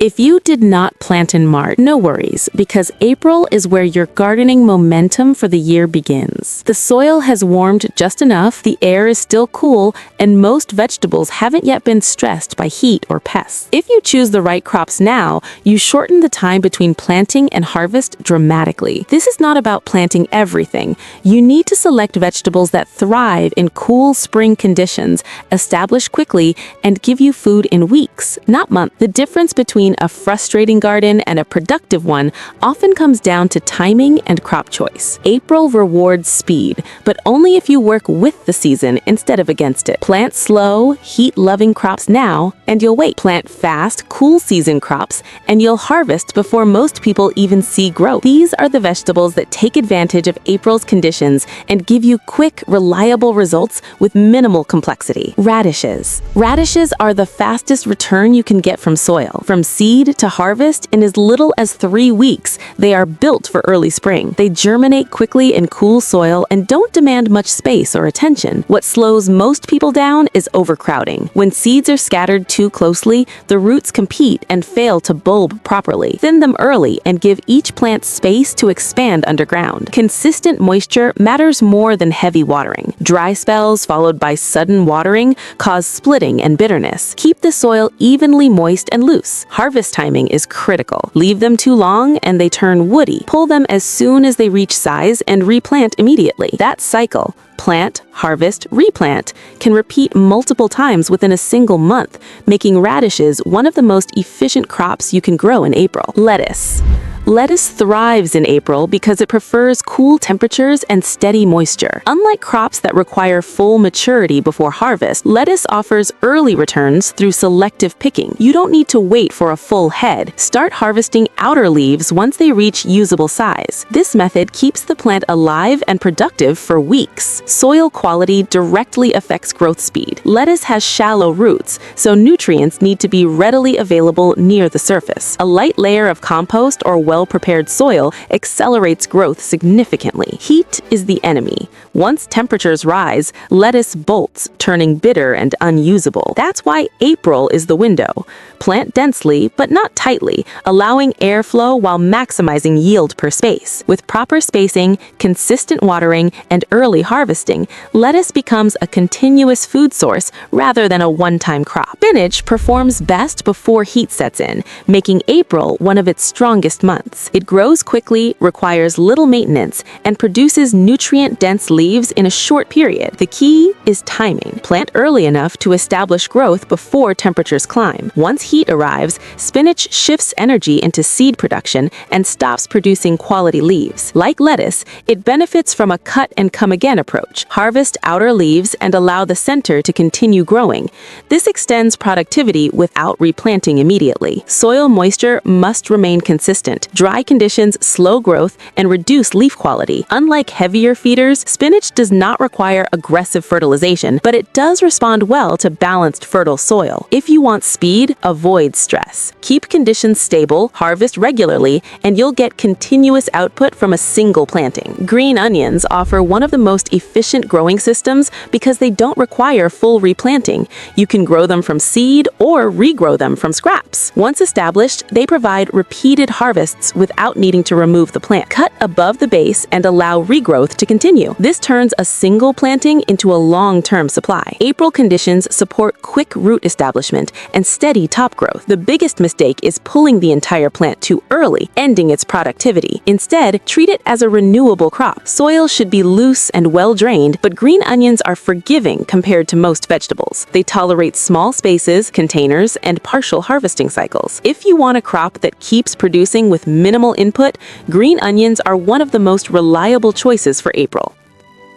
If you did not plant in March, no worries, because April is where your gardening momentum for the year begins. The soil has warmed just enough, the air is still cool, and most vegetables haven't yet been stressed by heat or pests. If you choose the right crops now, you shorten the time between planting and harvest dramatically. This is not about planting everything. You need to select vegetables that thrive in cool spring conditions, establish quickly, and give you food in weeks, not months. The difference between a frustrating garden and a productive one often comes down to timing and crop choice. April rewards speed, but only if you work with the season instead of against it. Plant slow, heat-loving crops now, and you'll wait. Plant fast, cool season crops, and you'll harvest before most people even see growth. These are the vegetables that take advantage of April's conditions and give you quick, reliable results with minimal complexity. Radishes. Radishes are the fastest return you can get from soil. From seed to harvest in as little as 3 weeks, they are built for early spring. They germinate quickly in cool soil and don't demand much space or attention. What slows most people down is overcrowding. When seeds are scattered too closely, the roots compete and fail to bulb properly. Thin them early and give each plant space to expand underground. Consistent moisture matters more than heavy watering. Dry spells followed by sudden watering cause splitting and bitterness. Keep the soil evenly moist and loose. Harvest timing is critical. Leave them too long and they turn woody. Pull them as soon as they reach size and replant immediately. That cycle, plant, harvest, replant, can repeat multiple times within a single month, making radishes one of the most efficient crops you can grow in April. Lettuce. Lettuce thrives in April because it prefers cool temperatures and steady moisture. Unlike crops that require full maturity before harvest, lettuce offers early returns through selective picking. You don't need to wait for a full head. Start harvesting outer leaves once they reach usable size. This method keeps the plant alive and productive for weeks. Soil quality directly affects growth speed. Lettuce has shallow roots, so nutrients need to be readily available near the surface. A light layer of compost or well-prepared soil accelerates growth significantly. Heat is the enemy. Once temperatures rise, lettuce bolts, turning bitter and unusable. That's why April is the window. Plant densely, but not tightly, allowing airflow while maximizing yield per space. With proper spacing, consistent watering, and early harvesting, lettuce becomes a continuous food source rather than a one-time crop. Spinach performs best before heat sets in, making April one of its strongest months. It grows quickly, requires little maintenance, and produces nutrient-dense leaves in a short period. The key is timing. Plant early enough to establish growth before temperatures climb. Once heat arrives, spinach shifts energy into seed production and stops producing quality leaves. Like lettuce, it benefits from a cut-and-come-again approach. Harvest outer leaves and allow the center to continue growing. This extends productivity without replanting immediately. Soil moisture must remain consistent. Dry conditions slow growth and reduce leaf quality. Unlike heavier feeders, spinach does not require aggressive fertilization, but it does respond well to balanced fertile soil. If you want speed, avoid stress. Keep conditions stable, harvest regularly, and you'll get continuous output from a single planting. Green onions offer one of the most efficient growing systems because they don't require full replanting. You can grow them from seed or regrow them from scraps. Once established, they provide repeated harvests without needing to remove the plant. Cut above the base and allow regrowth to continue. This turns a single planting into a long-term supply. April conditions support quick root establishment and steady top growth. The biggest mistake is pulling the entire plant too early, ending its productivity. Instead, treat it as a renewable crop. Soil should be loose and well-drained, but green onions are forgiving compared to most vegetables. They tolerate small spaces, containers, and partial harvesting cycles. If you want a crop that keeps producing with minimal input, green onions are one of the most reliable choices for April.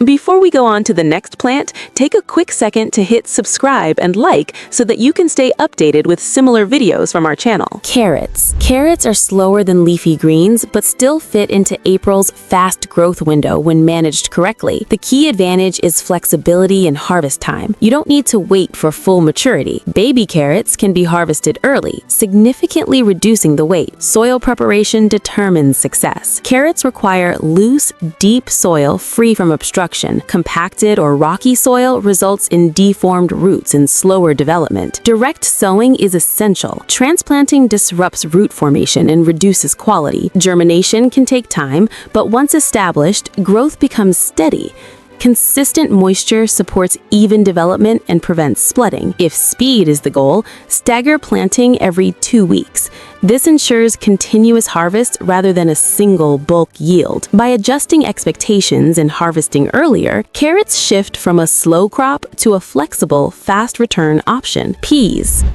Before we go on to the next plant, take a quick second to hit subscribe and like so that you can stay updated with similar videos from our channel. Carrots. Carrots are slower than leafy greens, but still fit into April's fast growth window when managed correctly. The key advantage is flexibility and harvest time. You don't need to wait for full maturity. Baby carrots can be harvested early, significantly reducing the wait. Soil preparation determines success. Carrots require loose, deep soil free from obstruction. production. Compacted or rocky soil results in deformed roots and slower development. Direct sowing is essential. Transplanting disrupts root formation and reduces quality. Germination can take time, but once established, growth becomes steady. Consistent moisture supports even development and prevents splitting. If speed is the goal, stagger planting every 2 weeks. This ensures continuous harvest rather than a single bulk yield. By adjusting expectations and harvesting earlier, carrots shift from a slow crop to a flexible, fast return option. Peas.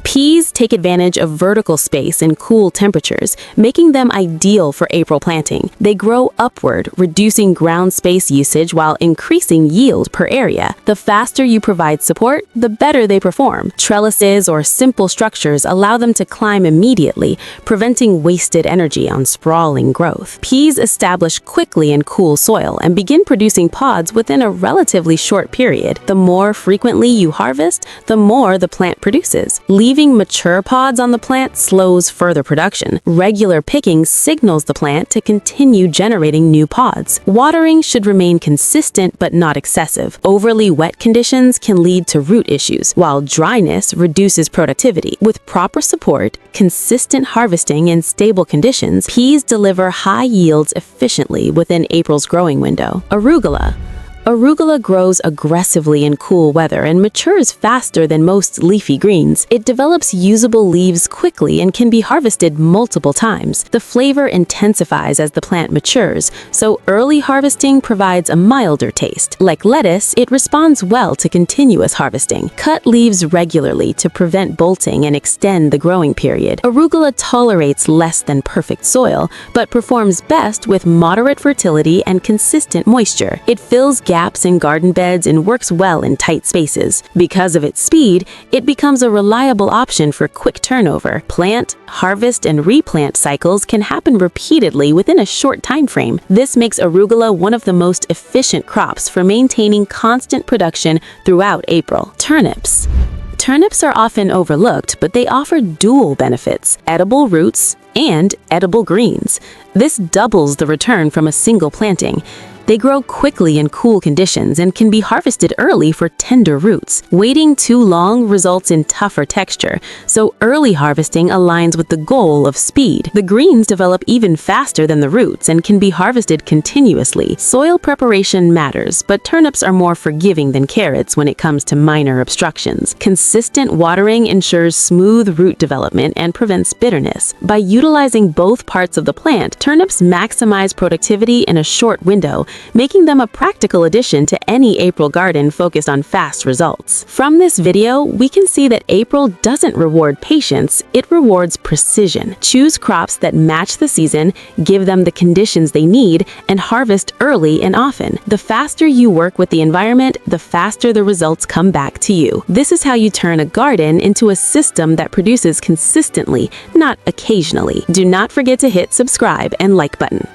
Peas take advantage of vertical space and cool temperatures, making them ideal for April planting. They grow upward, reducing ground space usage while increasing yield per area. The faster you provide support, the better they perform. Trellises or simple structures allow them to climb immediately, preventing wasted energy on sprawling growth. Peas establish quickly in cool soil and begin producing pods within a relatively short period. The more frequently you harvest, the more the plant produces. Leaving mature pods on the plant slows further production. Regular picking signals the plant to continue generating new pods. Watering should remain consistent but not excessive. Overly wet conditions can lead to root issues, while dryness reduces productivity. With proper support, consistent harvesting, and stable conditions, peas deliver high yields efficiently within April's growing window. Arugula. Arugula grows aggressively in cool weather and matures faster than most leafy greens. It develops usable leaves quickly and can be harvested multiple times. The flavor intensifies as the plant matures, so early harvesting provides a milder taste. Like lettuce, it responds well to continuous harvesting. Cut leaves regularly to prevent bolting and extend the growing period. Arugula tolerates less than perfect soil, but performs best with moderate fertility and consistent moisture. It fills gaps in garden beds and works well in tight spaces. Because of its speed, it becomes a reliable option for quick turnover. Plant, harvest, and replant cycles can happen repeatedly within a short time frame. This makes arugula one of the most efficient crops for maintaining constant production throughout April. Turnips. Turnips are often overlooked, but they offer dual benefits: edible roots and edible greens. This doubles the return from a single planting. They grow quickly in cool conditions and can be harvested early for tender roots. Waiting too long results in tougher texture, so early harvesting aligns with the goal of speed. The greens develop even faster than the roots and can be harvested continuously. Soil preparation matters, but turnips are more forgiving than carrots when it comes to minor obstructions. Consistent watering ensures smooth root development and prevents bitterness. By utilizing both parts of the plant, turnips maximize productivity in a short window, making them a practical addition to any April garden focused on fast results. From this video, we can see that April doesn't reward patience, it rewards precision. Choose crops that match the season, give them the conditions they need, and harvest early and often. The faster you work with the environment, the faster the results come back to you. This is how you turn a garden into a system that produces consistently, not occasionally. Do not forget to hit subscribe and like button.